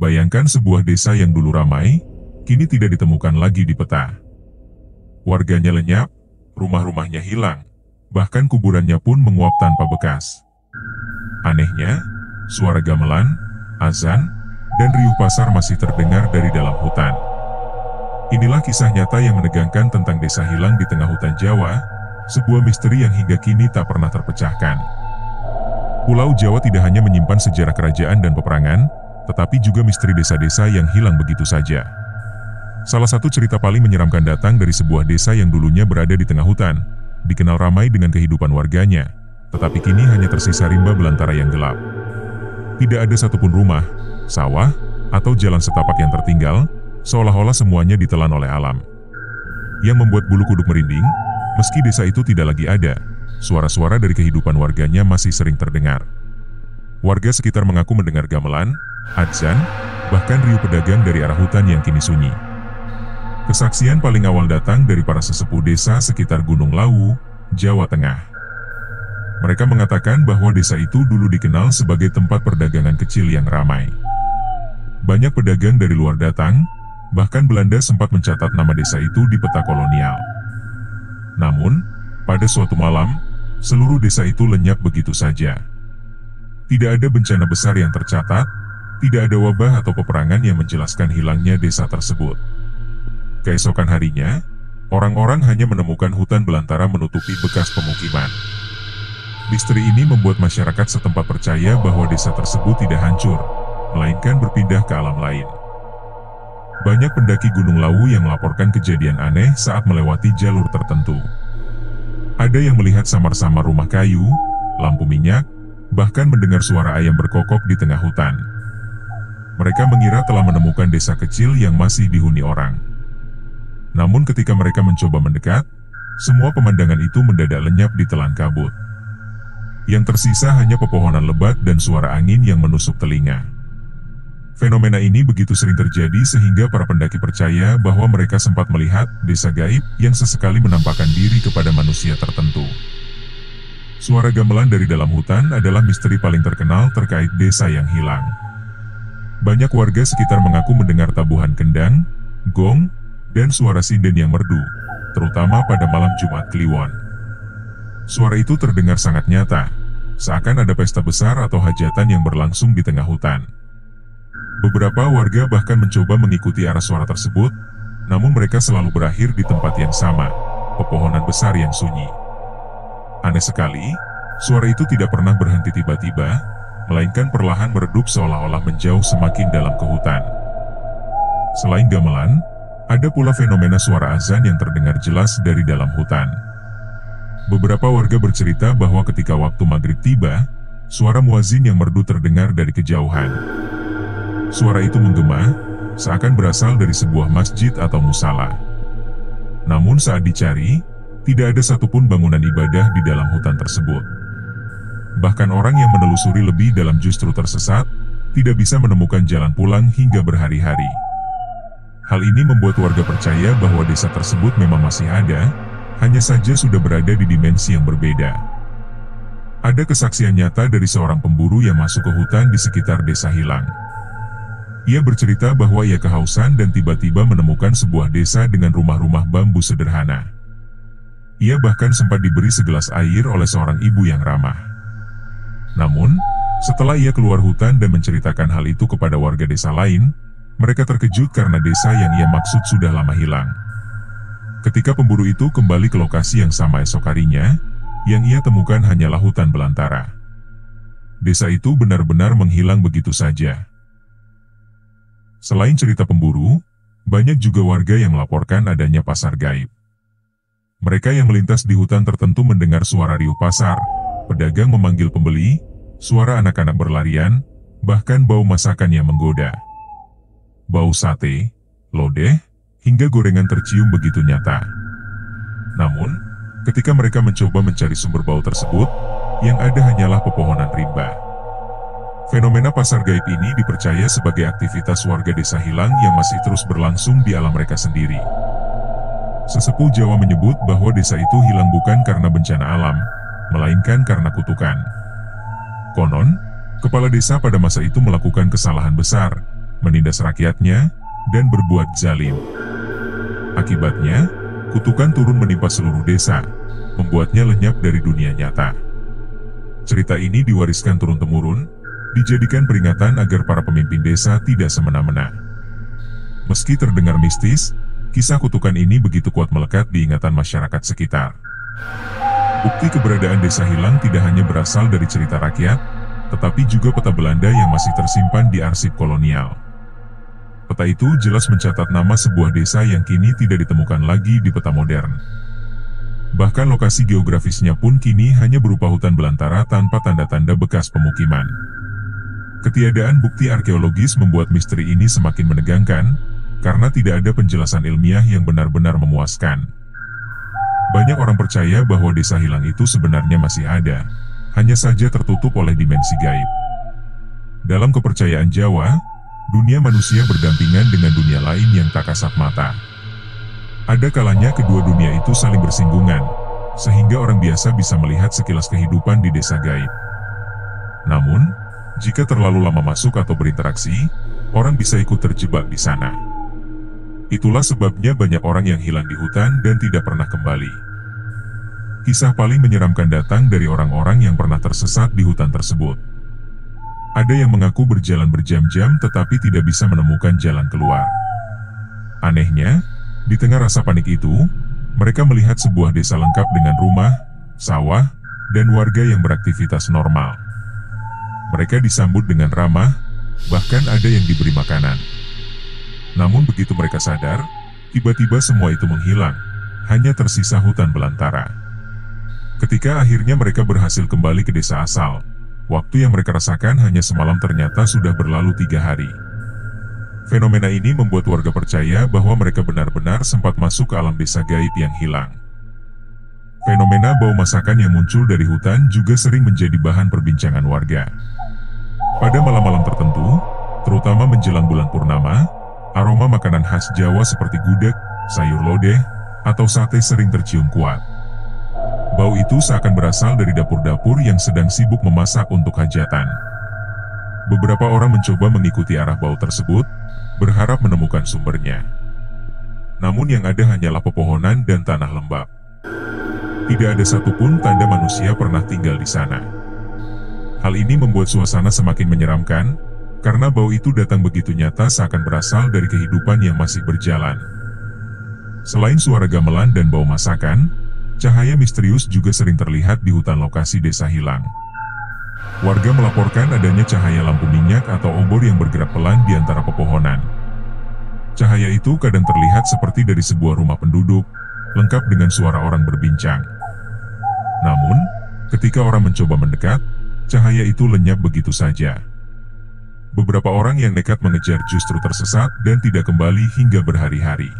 Bayangkan sebuah desa yang dulu ramai, kini tidak ditemukan lagi di peta. Warganya lenyap, rumah-rumahnya hilang, bahkan kuburannya pun menguap tanpa bekas. Anehnya, suara gamelan, azan, dan riuh pasar masih terdengar dari dalam hutan. Inilah kisah nyata yang menegangkan tentang desa hilang di tengah hutan Jawa, sebuah misteri yang hingga kini tak pernah terpecahkan. Pulau Jawa tidak hanya menyimpan sejarah kerajaan dan peperangan, tetapi juga misteri desa-desa yang hilang begitu saja. Salah satu cerita paling menyeramkan datang dari sebuah desa yang dulunya berada di tengah hutan, dikenal ramai dengan kehidupan warganya, tetapi kini hanya tersisa rimba belantara yang gelap. Tidak ada satupun rumah, sawah, atau jalan setapak yang tertinggal, seolah-olah semuanya ditelan oleh alam. Yang membuat bulu kuduk merinding, meski desa itu tidak lagi ada, suara-suara dari kehidupan warganya masih sering terdengar. Warga sekitar mengaku mendengar gamelan, adzan, bahkan riuh pedagang dari arah hutan yang kini sunyi. Kesaksian paling awal datang dari para sesepuh desa sekitar Gunung Lawu, Jawa Tengah. Mereka mengatakan bahwa desa itu dulu dikenal sebagai tempat perdagangan kecil yang ramai. Banyak pedagang dari luar datang, bahkan Belanda sempat mencatat nama desa itu di peta kolonial. Namun, pada suatu malam, seluruh desa itu lenyap begitu saja. Tidak ada bencana besar yang tercatat, tidak ada wabah atau peperangan yang menjelaskan hilangnya desa tersebut. Keesokan harinya, orang-orang hanya menemukan hutan belantara menutupi bekas pemukiman. Misteri ini membuat masyarakat setempat percaya bahwa desa tersebut tidak hancur, melainkan berpindah ke alam lain. Banyak pendaki Gunung Lawu yang melaporkan kejadian aneh saat melewati jalur tertentu. Ada yang melihat samar-samar rumah kayu, lampu minyak, bahkan mendengar suara ayam berkokok di tengah hutan. Mereka mengira telah menemukan desa kecil yang masih dihuni orang. Namun ketika mereka mencoba mendekat, semua pemandangan itu mendadak lenyap ditelan kabut. Yang tersisa hanya pepohonan lebat dan suara angin yang menusuk telinga. Fenomena ini begitu sering terjadi sehingga para pendaki percaya bahwa mereka sempat melihat desa gaib yang sesekali menampakkan diri kepada manusia tertentu. Suara gamelan dari dalam hutan adalah misteri paling terkenal terkait desa yang hilang. Banyak warga sekitar mengaku mendengar tabuhan kendang, gong, dan suara sinden yang merdu, terutama pada malam Jumat Kliwon. Suara itu terdengar sangat nyata, seakan ada pesta besar atau hajatan yang berlangsung di tengah hutan. Beberapa warga bahkan mencoba mengikuti arah suara tersebut, namun mereka selalu berakhir di tempat yang sama, pepohonan besar yang sunyi. Aneh sekali, suara itu tidak pernah berhenti tiba-tiba, melainkan perlahan meredup seolah-olah menjauh semakin dalam ke hutan. Selain gamelan, ada pula fenomena suara azan yang terdengar jelas dari dalam hutan. Beberapa warga bercerita bahwa ketika waktu maghrib tiba, suara muazin yang merdu terdengar dari kejauhan. Suara itu menggema, seakan berasal dari sebuah masjid atau musala. Namun saat dicari, tidak ada satupun bangunan ibadah di dalam hutan tersebut. Bahkan orang yang menelusuri lebih dalam justru tersesat, tidak bisa menemukan jalan pulang hingga berhari-hari. Hal ini membuat warga percaya bahwa desa tersebut memang masih ada, hanya saja sudah berada di dimensi yang berbeda. Ada kesaksian nyata dari seorang pemburu yang masuk ke hutan di sekitar desa hilang. Ia bercerita bahwa ia kehausan dan tiba-tiba menemukan sebuah desa dengan rumah-rumah bambu sederhana. Ia bahkan sempat diberi segelas air oleh seorang ibu yang ramah. Namun, setelah ia keluar hutan dan menceritakan hal itu kepada warga desa lain, mereka terkejut karena desa yang ia maksud sudah lama hilang. Ketika pemburu itu kembali ke lokasi yang sama esok harinya, yang ia temukan hanyalah hutan belantara. Desa itu benar-benar menghilang begitu saja. Selain cerita pemburu, banyak juga warga yang melaporkan adanya pasar gaib. Mereka yang melintas di hutan tertentu mendengar suara riuh pasar, pedagang memanggil pembeli, suara anak-anak berlarian, bahkan bau masakan yang menggoda. Bau sate, lodeh, hingga gorengan tercium begitu nyata. Namun, ketika mereka mencoba mencari sumber bau tersebut, yang ada hanyalah pepohonan rimba. Fenomena pasar gaib ini dipercaya sebagai aktivitas warga desa hilang yang masih terus berlangsung di alam mereka sendiri. Sesepuh Jawa menyebut bahwa desa itu hilang bukan karena bencana alam, melainkan karena kutukan. Konon, kepala desa pada masa itu melakukan kesalahan besar, menindas rakyatnya, dan berbuat zalim. Akibatnya, kutukan turun menimpa seluruh desa, membuatnya lenyap dari dunia nyata. Cerita ini diwariskan turun-temurun, dijadikan peringatan agar para pemimpin desa tidak semena-mena. Meski terdengar mistis, kisah kutukan ini begitu kuat melekat di ingatan masyarakat sekitar. Bukti keberadaan desa hilang tidak hanya berasal dari cerita rakyat, tetapi juga peta Belanda yang masih tersimpan di arsip kolonial. Peta itu jelas mencatat nama sebuah desa yang kini tidak ditemukan lagi di peta modern. Bahkan lokasi geografisnya pun kini hanya berupa hutan belantara tanpa tanda-tanda bekas pemukiman. Ketiadaan bukti arkeologis membuat misteri ini semakin menegangkan, karena tidak ada penjelasan ilmiah yang benar-benar memuaskan. Banyak orang percaya bahwa desa hilang itu sebenarnya masih ada, hanya saja tertutup oleh dimensi gaib. Dalam kepercayaan Jawa, dunia manusia berdampingan dengan dunia lain yang tak kasat mata. Ada kalanya kedua dunia itu saling bersinggungan, sehingga orang biasa bisa melihat sekilas kehidupan di desa gaib. Namun, jika terlalu lama masuk atau berinteraksi, orang bisa ikut terjebak di sana. Itulah sebabnya banyak orang yang hilang di hutan dan tidak pernah kembali. Kisah paling menyeramkan datang dari orang-orang yang pernah tersesat di hutan tersebut. Ada yang mengaku berjalan berjam-jam tetapi tidak bisa menemukan jalan keluar. Anehnya, di tengah rasa panik itu, mereka melihat sebuah desa lengkap dengan rumah, sawah, dan warga yang beraktivitas normal. Mereka disambut dengan ramah, bahkan ada yang diberi makanan. Namun begitu mereka sadar, tiba-tiba semua itu menghilang, hanya tersisa hutan belantara. Ketika akhirnya mereka berhasil kembali ke desa asal, waktu yang mereka rasakan hanya semalam ternyata sudah berlalu 3 hari. Fenomena ini membuat warga percaya bahwa mereka benar-benar sempat masuk ke alam desa gaib yang hilang. Fenomena bau masakan yang muncul dari hutan juga sering menjadi bahan perbincangan warga. Pada malam-malam tertentu, terutama menjelang bulan purnama, aroma makanan khas Jawa seperti gudeg, sayur lodeh, atau sate sering tercium kuat. Bau itu seakan berasal dari dapur-dapur yang sedang sibuk memasak untuk hajatan. Beberapa orang mencoba mengikuti arah bau tersebut, berharap menemukan sumbernya. Namun yang ada hanyalah pepohonan dan tanah lembab. Tidak ada satupun tanda manusia pernah tinggal di sana. Hal ini membuat suasana semakin menyeramkan, karena bau itu datang begitu nyata seakan berasal dari kehidupan yang masih berjalan. Selain suara gamelan dan bau masakan, cahaya misterius juga sering terlihat di hutan lokasi desa hilang. Warga melaporkan adanya cahaya lampu minyak atau obor yang bergerak pelan di antara pepohonan. Cahaya itu kadang terlihat seperti dari sebuah rumah penduduk, lengkap dengan suara orang berbincang. Namun, ketika orang mencoba mendekat, cahaya itu lenyap begitu saja. Beberapa orang yang nekat mengejar justru tersesat dan tidak kembali hingga berhari-hari.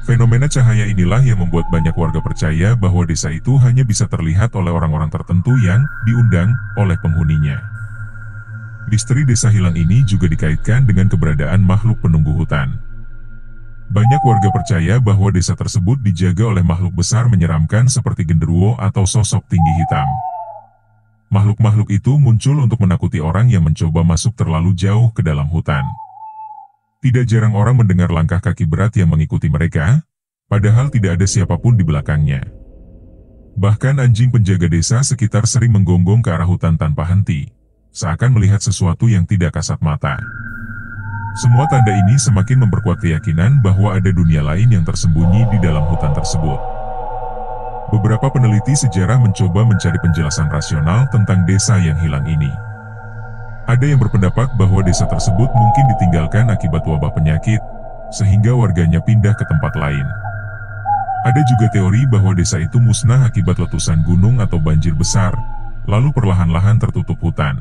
Fenomena cahaya inilah yang membuat banyak warga percaya bahwa desa itu hanya bisa terlihat oleh orang-orang tertentu yang diundang oleh penghuninya. Misteri desa hilang ini juga dikaitkan dengan keberadaan makhluk penunggu hutan. Banyak warga percaya bahwa desa tersebut dijaga oleh makhluk besar menyeramkan seperti genderuwo atau sosok tinggi hitam. Makhluk-makhluk itu muncul untuk menakuti orang yang mencoba masuk terlalu jauh ke dalam hutan. Tidak jarang orang mendengar langkah kaki berat yang mengikuti mereka, padahal tidak ada siapapun di belakangnya. Bahkan anjing penjaga desa sekitar sering menggonggong ke arah hutan tanpa henti, seakan melihat sesuatu yang tidak kasat mata. Semua tanda ini semakin memperkuat keyakinan bahwa ada dunia lain yang tersembunyi di dalam hutan tersebut. Beberapa peneliti sejarah mencoba mencari penjelasan rasional tentang desa yang hilang ini. Ada yang berpendapat bahwa desa tersebut mungkin ditinggalkan akibat wabah penyakit, sehingga warganya pindah ke tempat lain. Ada juga teori bahwa desa itu musnah akibat letusan gunung atau banjir besar, lalu perlahan-lahan tertutup hutan.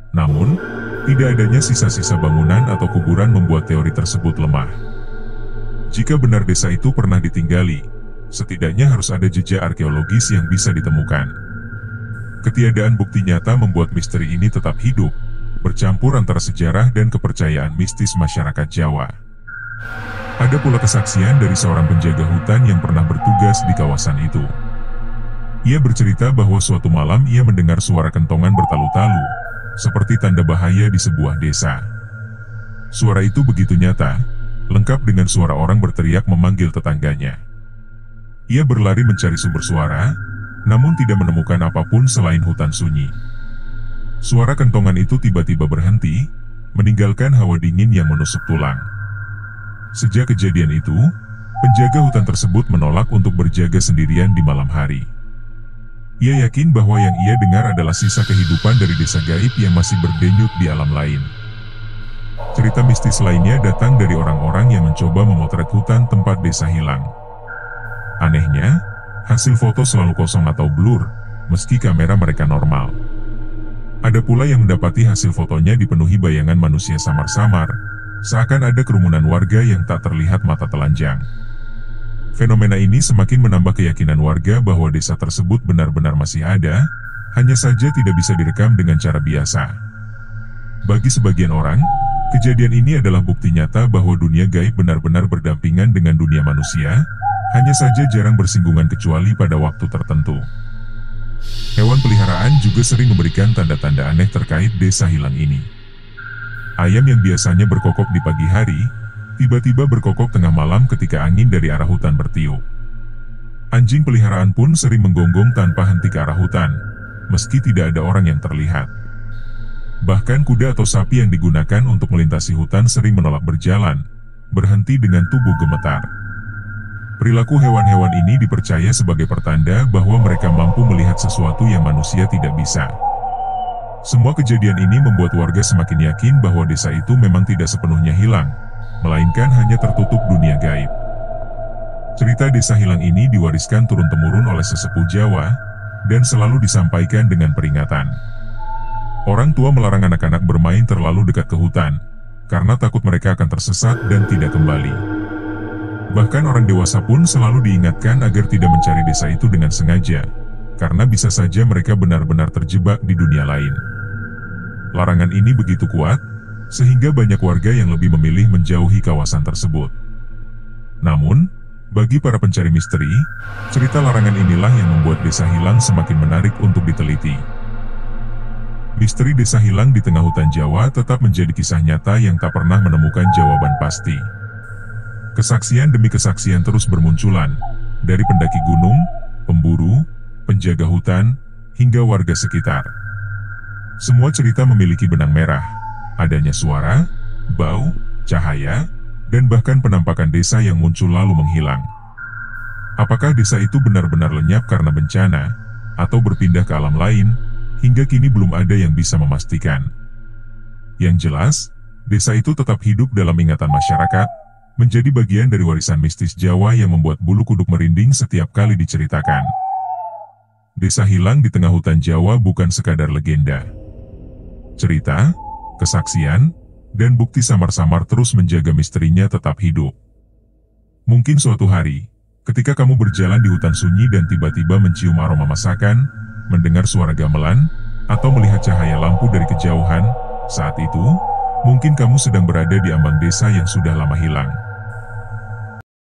Namun, tidak adanya sisa-sisa bangunan atau kuburan membuat teori tersebut lemah. Jika benar desa itu pernah ditinggali, setidaknya harus ada jejak arkeologis yang bisa ditemukan. Ketiadaan bukti nyata membuat misteri ini tetap hidup, bercampur antara sejarah dan kepercayaan mistis masyarakat Jawa. Ada pula kesaksian dari seorang penjaga hutan yang pernah bertugas di kawasan itu. Ia bercerita bahwa suatu malam ia mendengar suara kentongan bertalu-talu, seperti tanda bahaya di sebuah desa. Suara itu begitu nyata, lengkap dengan suara orang berteriak memanggil tetangganya. Ia berlari mencari sumber suara, namun tidak menemukan apapun selain hutan sunyi. Suara kentongan itu tiba-tiba berhenti, meninggalkan hawa dingin yang menusuk tulang. Sejak kejadian itu, penjaga hutan tersebut menolak untuk berjaga sendirian di malam hari. Ia yakin bahwa yang ia dengar adalah sisa kehidupan dari desa gaib yang masih berdenyut di alam lain. Cerita mistis lainnya datang dari orang-orang yang mencoba memotret hutan tempat desa hilang. Anehnya, hasil foto selalu kosong atau blur, meski kamera mereka normal. Ada pula yang mendapati hasil fotonya dipenuhi bayangan manusia samar-samar, seakan ada kerumunan warga yang tak terlihat mata telanjang. Fenomena ini semakin menambah keyakinan warga bahwa desa tersebut benar-benar masih ada, hanya saja tidak bisa direkam dengan cara biasa. Bagi sebagian orang, kejadian ini adalah bukti nyata bahwa dunia gaib benar-benar berdampingan dengan dunia manusia, hanya saja jarang bersinggungan kecuali pada waktu tertentu. Hewan peliharaan juga sering memberikan tanda-tanda aneh terkait desa hilang ini. Ayam yang biasanya berkokok di pagi hari, tiba-tiba berkokok tengah malam ketika angin dari arah hutan bertiup. Anjing peliharaan pun sering menggonggong tanpa henti ke arah hutan, meski tidak ada orang yang terlihat. Bahkan kuda atau sapi yang digunakan untuk melintasi hutan sering menolak berjalan, berhenti dengan tubuh gemetar. Perilaku hewan-hewan ini dipercaya sebagai pertanda bahwa mereka mampu melihat sesuatu yang manusia tidak bisa. Semua kejadian ini membuat warga semakin yakin bahwa desa itu memang tidak sepenuhnya hilang, melainkan hanya tertutup dunia gaib. Cerita desa hilang ini diwariskan turun-temurun oleh sesepuh Jawa, dan selalu disampaikan dengan peringatan. Orang tua melarang anak-anak bermain terlalu dekat ke hutan, karena takut mereka akan tersesat dan tidak kembali. Bahkan orang dewasa pun selalu diingatkan agar tidak mencari desa itu dengan sengaja, karena bisa saja mereka benar-benar terjebak di dunia lain. Larangan ini begitu kuat, sehingga banyak warga yang lebih memilih menjauhi kawasan tersebut. Namun, bagi para pencari misteri, cerita larangan inilah yang membuat desa hilang semakin menarik untuk diteliti. Misteri desa hilang di tengah hutan Jawa tetap menjadi kisah nyata yang tak pernah menemukan jawaban pasti. Kesaksian demi kesaksian terus bermunculan, dari pendaki gunung, pemburu, penjaga hutan, hingga warga sekitar. Semua cerita memiliki benang merah, adanya suara, bau, cahaya, dan bahkan penampakan desa yang muncul lalu menghilang. Apakah desa itu benar-benar lenyap karena bencana, atau berpindah ke alam lain, hingga kini belum ada yang bisa memastikan. Yang jelas, desa itu tetap hidup dalam ingatan masyarakat, menjadi bagian dari warisan mistis Jawa yang membuat bulu kuduk merinding setiap kali diceritakan. Desa hilang di tengah hutan Jawa bukan sekadar legenda. Cerita, kesaksian, dan bukti samar-samar terus menjaga misterinya tetap hidup. Mungkin suatu hari, ketika kamu berjalan di hutan sunyi dan tiba-tiba mencium aroma masakan, mendengar suara gamelan, atau melihat cahaya lampu dari kejauhan, saat itu, mungkin kamu sedang berada di ambang desa yang sudah lama hilang.